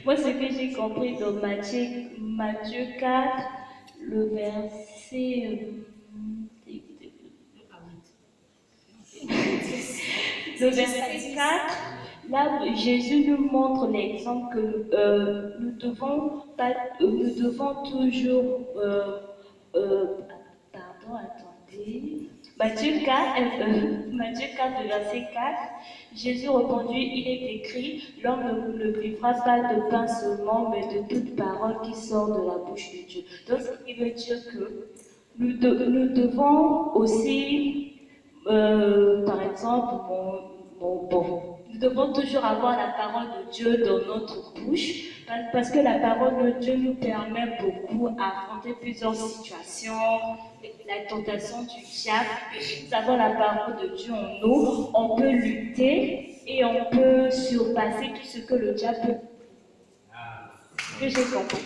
Moi, ce que j'ai compris dans Matthieu 4, le verset... le verset 4, là, Jésus nous montre l'exemple que nous devons toujours... pardon, attendez. Matthieu 4, verset 4, Jésus répondit, il est écrit, l'homme ne vivra pas de pain seulement, mais de toute parole qui sort de la bouche de Dieu. Donc, ce qui veut dire que nous devons aussi, par exemple, nous devons toujours avoir la parole de Dieu dans notre bouche, parce que la parole de Dieu nous permet beaucoup d'affronter plusieurs situations, la tentation du diable. Nous avons la parole de Dieu en nous, on peut lutter et on peut surpasser tout ce que le diable peut. Que j'ai compris.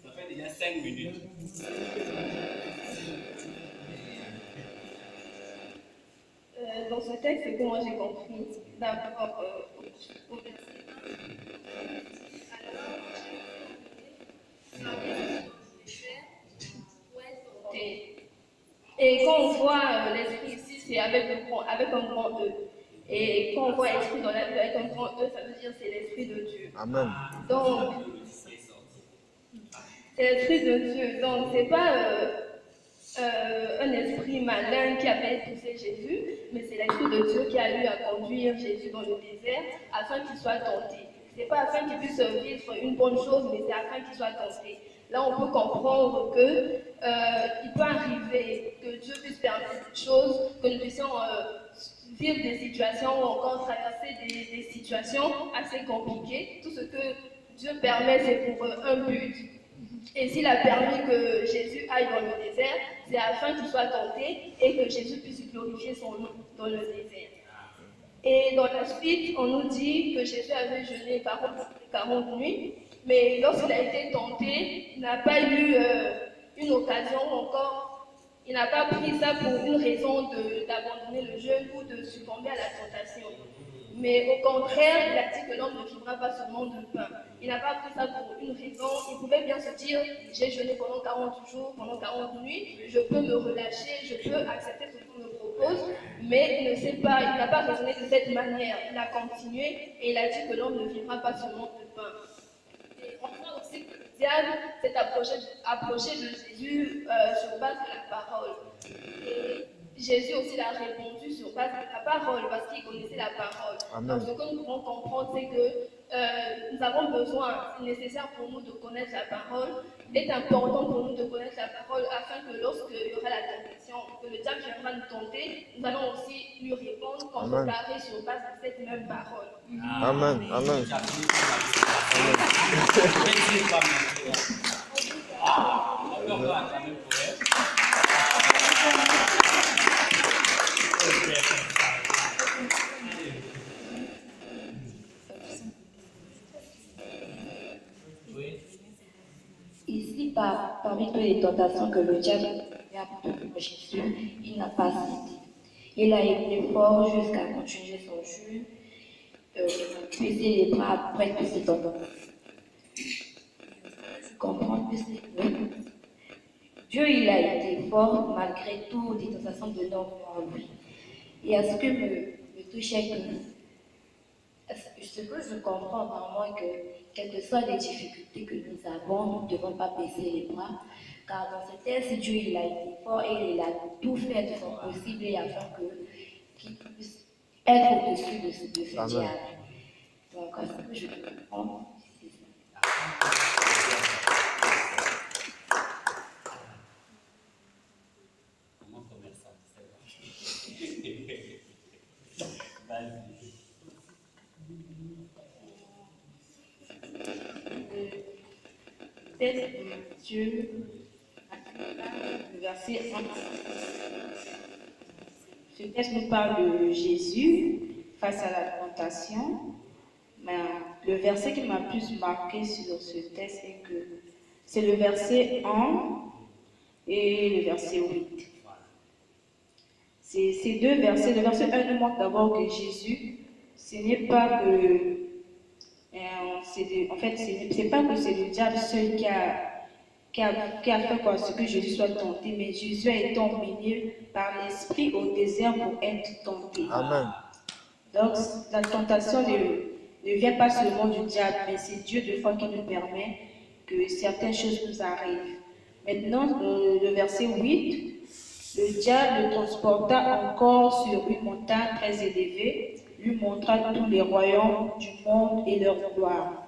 Ça fait déjà 5 minutes. Dans ce texte, c'est que moi j'ai compris, d'abord au verset 1, et quand on voit l'esprit ici, c'est avec un grand E. Et quand on voit l'esprit dans la Bible avec un grand E, ça veut dire c'est l'esprit de Dieu. Amen. Donc, c'est l'esprit de Dieu. Donc, c'est pas un esprit malin qui avait poussé Jésus, mais c'est l'esprit de Dieu qui a eu à conduire Jésus dans le désert afin qu'il soit tenté. C'est pas afin qu'il puisse vivre une bonne chose, mais c'est afin qu'il soit tenté. Là, on peut comprendre que il peut arriver que Dieu puisse permettre des choses, que nous puissions vivre des situations ou encore traverser des situations assez compliquées. Tout ce que Dieu permet, c'est pour un but. Et s'il a permis que Jésus aille dans le désert, c'est afin qu'il soit tenté et que Jésus puisse glorifier son nom dans le désert. Et dans la suite, on nous dit que Jésus avait jeûné 40 nuits, mais lorsqu'il a été tenté, il n'a pas eu une occasion encore, il n'a pas pris ça pour une raison d'abandonner le jeûne ou de succomber à la tentation. Mais au contraire, il a dit que l'homme ne vivra pas seulement de pain. Il n'a pas pris ça pour une raison. Il pouvait bien se dire, j'ai jeûné pendant 40 jours, pendant 40 nuits, je peux me relâcher, je peux accepter ce qu'on me propose, mais il ne sait pas, il n'a pas raisonné de cette manière. Il a continué et il a dit que l'homme ne vivra pas seulement de pain. Et on voit aussi que le diable s'est approché de Jésus sur base de la parole. Et Jésus aussi l'a répondu sur base de la parole, parce qu'il connaissait la parole. Amen. Donc ce que nous devons comprendre, c'est que nous avons besoin, c'est nécessaire pour nous de connaître la parole, il est important pour nous de connaître la parole, afin que lorsqu'il y aura la tentation, que le diable viendra nous tenter, nous allons aussi lui répondre, contrecarrer sur base de cette même parole. Amen. Amen. Ici, parmi toutes les tentations que le diable a pour Jésus, il n'a pas cédé. Il a été fort jusqu'à continuer son jeu, baisser les bras après toutes ces tentations. Je comprends que c'est que Dieu, il a été fort malgré toutes les tentations de l'homme en lui. Et à ce que me touchait que ce que je comprends vraiment, que quelles que soient les difficultés que nous avons, nous ne devons pas baisser les bras, car dans ce texte, Dieu il a été fort et il a tout fait de son possible afin qu'il puisse être au-dessus de ce diable. Donc, à ce que je comprends, c'est ça. Comment commerçant, c'est bon. Vas-y. Texte de Matthieu, le verset 1. Ce texte nous parle de Jésus face à la tentation. Mais le verset qui m'a plus marqué sur ce texte est que c'est le verset 1 et le verset 8. Ces deux versets, le verset 1 nous montre d'abord que Jésus, ce n'est pas que, c'est pas que c'est le diable seul qui a fait quoi, ce que Jésus soit tenté, mais Jésus a été emmené par l'Esprit au désert pour être tenté. Amen. Donc la tentation ne vient pas seulement du diable, mais c'est Dieu de fois qui nous permet que certaines choses nous arrivent. Maintenant, le verset 8, le diable le transporta encore sur une montagne très élevée, lui montra tous les royaumes du monde et leur gloire.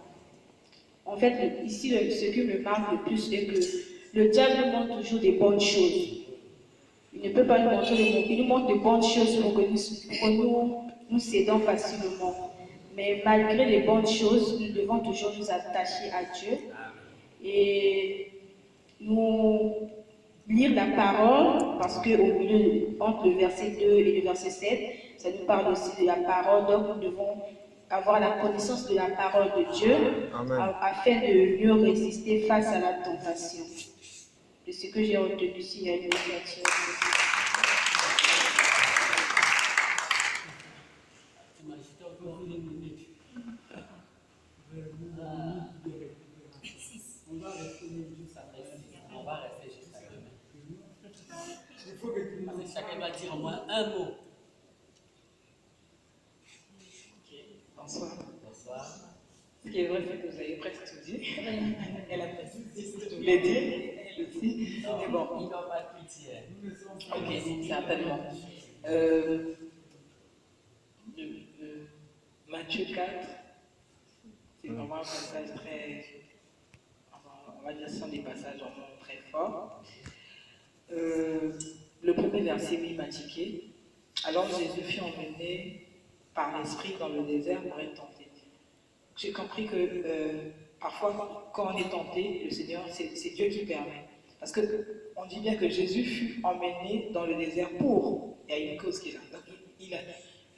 En fait, ici, ce qui me marque le plus, c'est que le diable nous montre toujours des bonnes choses. Il ne peut pas nous montrer le monde. Il nous montre de bonnes choses pour que nous cédons facilement. Mais malgré les bonnes choses, nous devons toujours nous attacher à Dieu et nous lire la parole, parce qu'au milieu, entre le verset 2 et le verset 7, ça nous parle aussi de la parole. Donc nous devons avoir la connaissance de la parole de Dieu afin de mieux résister face à la tentation. De ce que j'ai retenu ici, il y a une initiative. On va rester jusqu'à demain. Parce que chacun va dire au moins un mot. Bonsoir. Bonsoir. Ce qui est vrai, c'est que vous avez presque tout dit. Elle a presque tout dit, elle aussi. Mais bon, Il ne va pas tout dire. ok, certainement. Matthieu 4, c'est vraiment un passage très, on va dire, ce sont des passages vraiment très forts. Le premier verset m'a tiqué. Alors Jésus fut emmené par l'Esprit dans le désert pour être tenté. J'ai compris que parfois, quand on est tenté, le Seigneur, c'est Dieu qui permet. Parce qu'on dit bien que Jésus fut emmené dans le désert pour. Il y a une cause qui est là. Donc,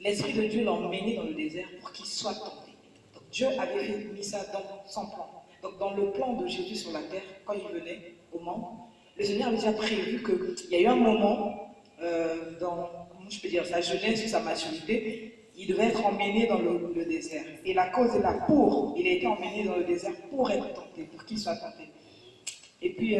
l'Esprit de Dieu l'a emmené dans le désert pour qu'il soit tenté. Donc, Dieu avait mis ça dans son plan. Donc, dans le plan de Jésus sur la terre, quand il venait au monde, le Seigneur avait déjà prévu qu'il y a eu un moment dans, comment je peux dire, sa jeunesse ou sa maturité, il devait être emmené dans le désert. Et la cause est là pour. Il a été emmené dans le désert pour être tenté, pour qu'il soit tenté. Et puis,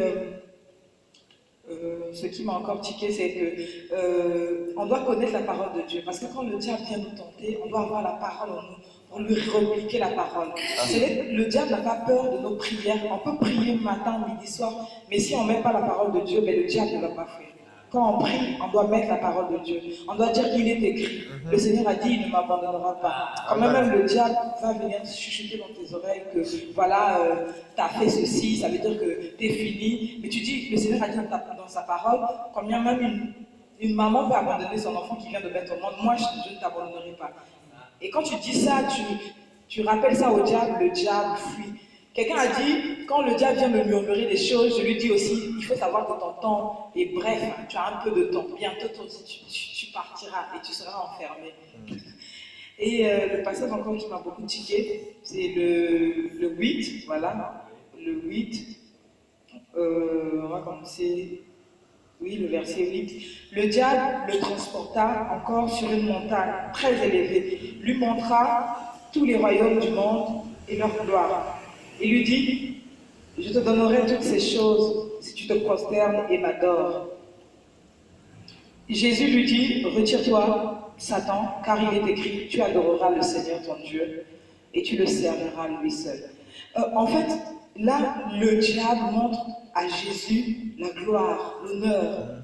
ce qui m'a encore tiqué, c'est que on doit connaître la parole de Dieu. Parce que quand le diable vient nous tenter, on doit avoir la parole en nous, pour lui répliquer la parole. Le diable n'a pas peur de nos prières. On peut prier matin, midi, soir, mais si on ne met pas la parole de Dieu, ben, le diable ne va pas faire. Quand on prie, on doit mettre la parole de Dieu. On doit dire qu'il est écrit. Le Seigneur a dit, il ne m'abandonnera pas. Quand même le diable va venir chuchoter dans tes oreilles que voilà, tu as fait ceci, ça veut dire que tu es fini. Mais tu dis, le Seigneur a dit dans sa parole, combien même une maman peut abandonner son enfant qui vient de mettre au monde, moi je ne t'abandonnerai pas. Et quand tu dis ça, tu rappelles ça au diable, le diable fuit. Quelqu'un a dit, quand le diable vient me murmurer des choses, je lui dis aussi, il faut savoir que ton temps est bref, hein, tu as un peu de temps. Bientôt, toi aussi, tu partiras et tu seras enfermé. Et le passage encore qui m'a beaucoup tiqué, c'est le 8, voilà, le 8. On va commencer, oui, le verset 8. Le diable le transporta encore sur une montagne très élevée, lui montra tous les royaumes du monde et leur gloire. Il lui dit, je te donnerai toutes ces choses si tu te prosternes et m'adores. Jésus lui dit, retire-toi, Satan, car il est écrit, tu adoreras le Seigneur ton Dieu et tu le serviras lui seul. En fait, là, le diable montre à Jésus la gloire, l'honneur.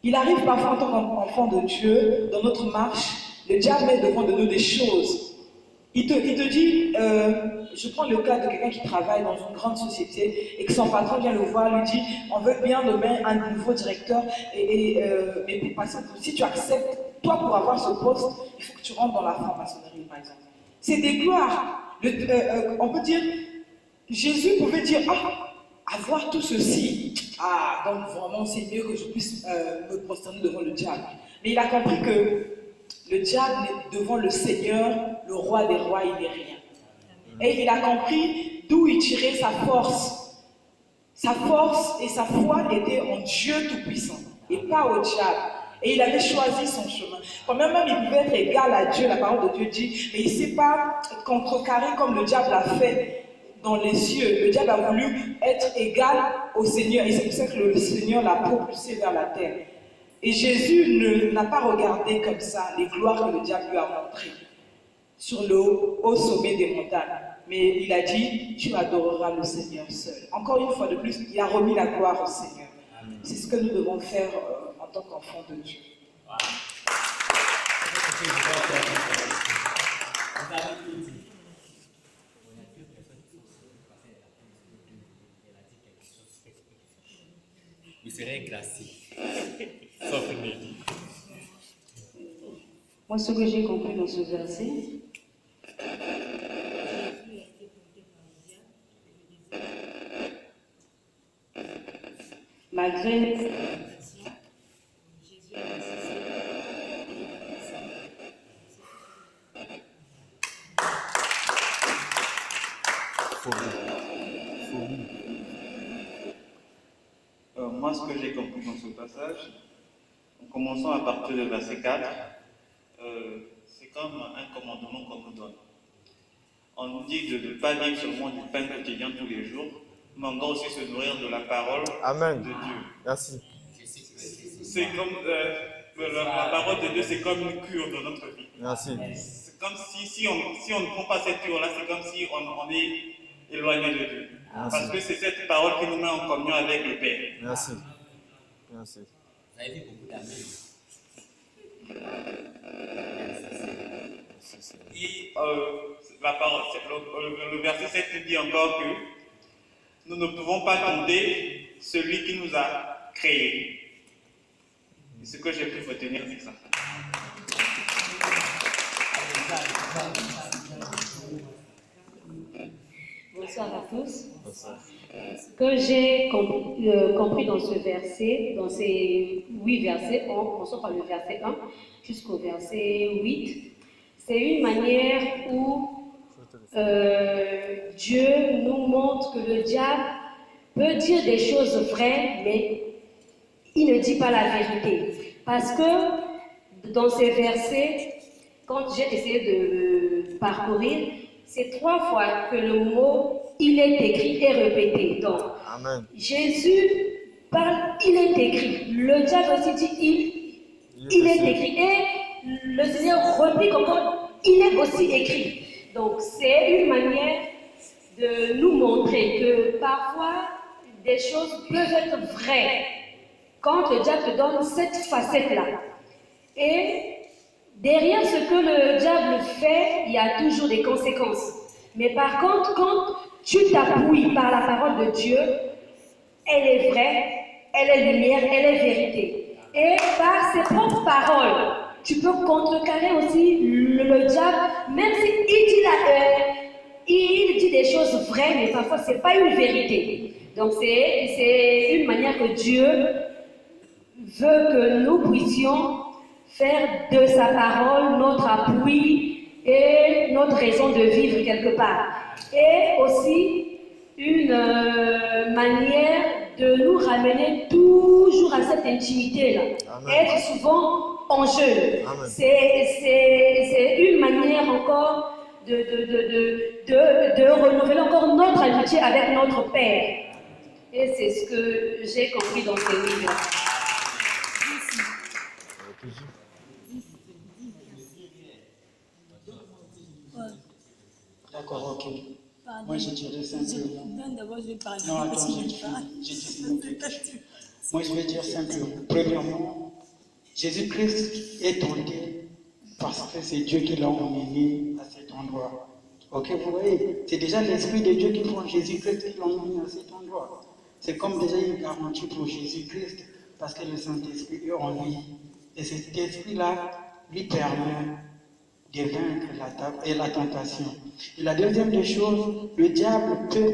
Il arrive parfois en tant qu'enfant de Dieu, dans notre marche, le diable met devant de nous des choses. Il te dit, je prends le cas de quelqu'un qui travaille dans une grande société et que son patron vient le voir, lui dit, on veut bien nommer un nouveau directeur, mais pour passer, si tu acceptes, toi pour avoir ce poste, il faut que tu rentres dans la franc-maçonnerie par exemple. C'est des gloires. On peut dire, Jésus pouvait dire, avoir tout ceci, donc vraiment c'est mieux que je puisse me prosterner devant le diable. Mais il a compris que le diable est devant le Seigneur, le roi des rois, il n'est rien. Et il a compris d'où il tirait sa force. Sa force et sa foi étaient en Dieu Tout-Puissant et pas au diable. Et il avait choisi son chemin. Quand même il pouvait être égal à Dieu, la parole de Dieu dit, mais il ne s'est pas contrecarré comme le diable l'a fait dans les cieux. Le diable a voulu être égal au Seigneur et c'est pour ça que le Seigneur l'a propulsé vers la terre. Et Jésus n'a pas regardé comme ça les gloires que le diable lui a montrées sur le haut sommet des montagnes. Mais il a dit, tu adoreras le Seigneur seul. Encore une fois de plus, il a remis la gloire au Seigneur. C'est ce que nous devons faire en tant qu'enfants de Dieu. Vous serez glacé. Sauf Nelly. Moi, ce que j'ai compris dans ce verset, malgré moi, ce que j'ai compris dans ce passage, en commençant à partir du verset 4, c'est comme un commandement qu'on nous donne. On nous dit de ne pas vivre seulement du pain quotidien tous les jours, mais on doit aussi se nourrir de la parole de Dieu. Merci. C'est comme la parole de Dieu, c'est comme une cure dans notre vie. Merci. C'est comme si on ne prend pas cette cure-là, c'est comme si on est éloigné de Dieu. Merci. Parce que c'est cette parole qui nous met en communion avec le Père. Merci. Merci. Vous avez vu beaucoup d'amis. Et le verset 7 nous dit encore que nous ne pouvons pas tenter celui qui nous a créés. Et ce que j'ai pu retenir, c'est ça. bonsoir à tous. Ce que j'ai compris dans ce verset, dans ces 8 versets, commençons par le verset 1 jusqu'au verset 8, c'est une manière où Dieu nous montre que le diable peut dire des choses vraies, mais il ne dit pas la vérité. Parce que dans ces versets, quand j'ai essayé de parcourir, c'est 3 fois que le mot « il est écrit » est répété. Donc, Amen. Jésus parle « il est écrit ». Le diable aussi dit « il est écrit ». Et le Seigneur réplique encore « il est aussi écrit ». Donc, c'est une manière de nous montrer que parfois, des choses peuvent être vraies quand le diable te donne cette facette-là. Et derrière ce que le diable fait, il y a toujours des conséquences. Mais par contre, quand tu t'appuies par la parole de Dieu, elle est vraie, elle est lumière, elle est vérité. Et par ses propres paroles, tu peux contrecarrer aussi le diable, même s'il dit des choses vraies, mais parfois ce n'est pas une vérité. Donc c'est une manière que Dieu veut que nous puissions faire de sa parole notre appui et notre raison de vivre quelque part. Et aussi une manière de nous ramener toujours à cette intimité-là. Être souvent en jeûne. C'est une manière encore de renouveler encore notre amitié avec notre Père. Et c'est ce que j'ai compris dans ce livre. D'accord, ok. Moi, je dirais simplement. D'abord, je vais parler. Non, attends, moi, je vais dire simplement. Premièrement, Jésus-Christ est tenté parce que c'est Dieu qui l'a emmené à cet endroit. Ok, vous voyez, c'est déjà l'Esprit de Dieu qui prend Jésus-Christ et l'emmène à cet endroit. C'est comme déjà une garantie pour Jésus-Christ parce que le Saint-Esprit est en lui. Et cet esprit-là lui permet de vaincre la tentation. Et la deuxième des choses, le diable peut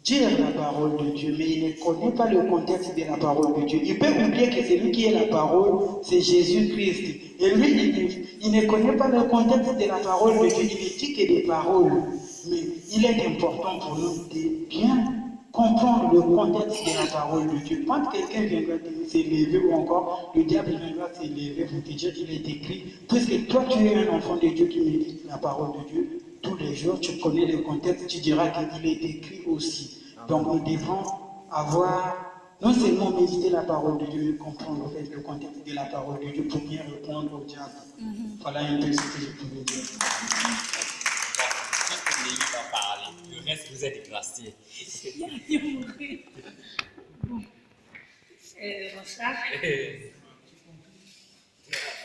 dire la parole de Dieu, mais il ne connaît pas le contexte de la parole de Dieu. Il peut oublier que celui qui est la parole, c'est Jésus-Christ. Et lui, il ne connaît pas le contexte de la parole de Dieu. Il ne dit que des paroles. Mais il est important pour nous de bien comprendre le contexte de la parole de Dieu. Quand quelqu'un viendra s'élever ou encore le diable viendra s'élever pour te dire qu'il est écrit, puisque toi tu es un enfant de Dieu qui médite la parole de Dieu tous les jours, tu connais le contexte, tu diras qu'il est écrit aussi. Donc nous devons avoir, non seulement méditer la parole de Dieu, mais comprendre en fait, le contexte de la parole de Dieu pour bien répondre au diable. Voilà un peu ce que je pouvais dire. Va parler. Le reste, vous êtes déclassé. Bon. Bonsoir.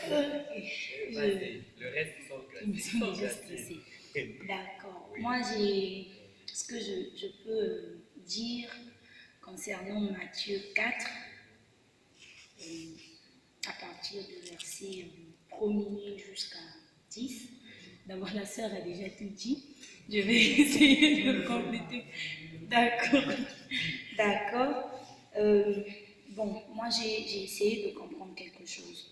Le reste, ils sont classés. D'accord. Moi, ce que je peux dire concernant Matthieu 4, à partir du verset 1er jusqu'à 10. D'abord, la sœur a déjà tout dit. Je vais essayer de compléter. D'accord. D'accord. Bon, moi, j'ai essayé de comprendre quelque chose.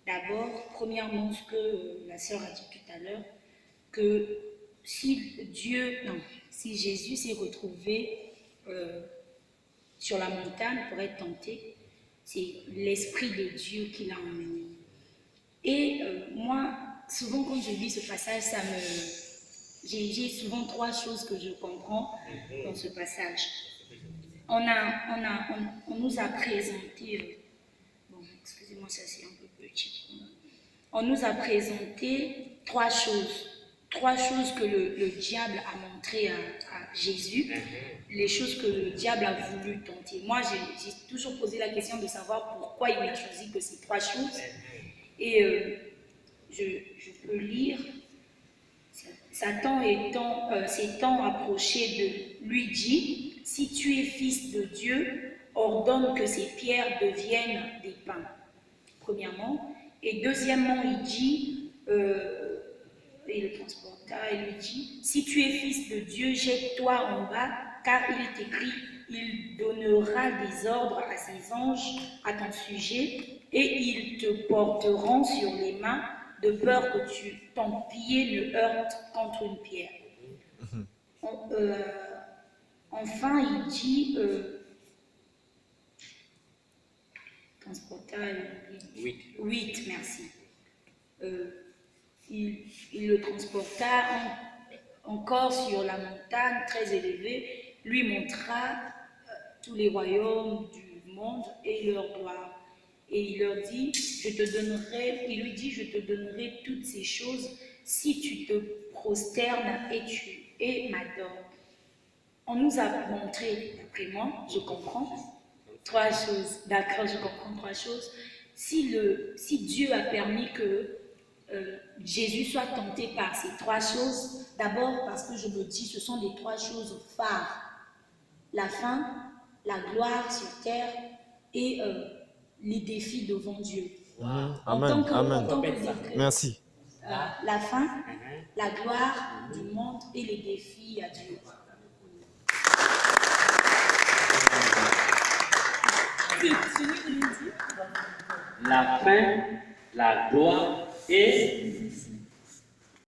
D'abord, premièrement, ce que la sœur a dit tout à l'heure, que si Jésus s'est retrouvé sur la montagne pour être tenté, c'est l'Esprit de Dieu qui l'a emmené. Et moi, souvent quand je lis ce passage, j'ai souvent trois choses que je comprends dans ce passage. On nous a présenté, bon, excusez-moi, ça c'est un peu petit. On nous a présenté trois choses que le diable a montrées à Jésus, les choses que le diable a voulu tenter. Moi, j'ai toujours posé la question de savoir pourquoi il n'a choisi que ces trois choses. Et je peux lire. Satan s'étant approché de lui dit, si tu es fils de Dieu, ordonne que ces pierres deviennent des pains. Premièrement. Et deuxièmement, il dit, il le transporta et lui dit, si tu es fils de Dieu, jette-toi en bas, car il est écrit, il donnera des ordres à ses anges à ton sujet, et ils te porteront sur les mains, de peur que ton pied ne heurte contre une pierre. Enfin, il dit, transporta 8, merci. Il le transporta encore sur la montagne très élevée, lui montra tous les royaumes du monde et leur gloire. Et il leur dit, il lui dit, je te donnerai toutes ces choses si tu te prosternes et m'adores. On nous a montré, d'après moi, je comprends, trois choses. D'accord, je comprends trois choses. Si Dieu a permis que Jésus soit tenté par ces trois choses, d'abord parce que je me dis, ce sont des trois choses phares. La faim, la gloire sur terre et les défis devant Dieu. Amen. Amen. Merci. La faim, la gloire du monde et les défis à Dieu. La faim, la gloire et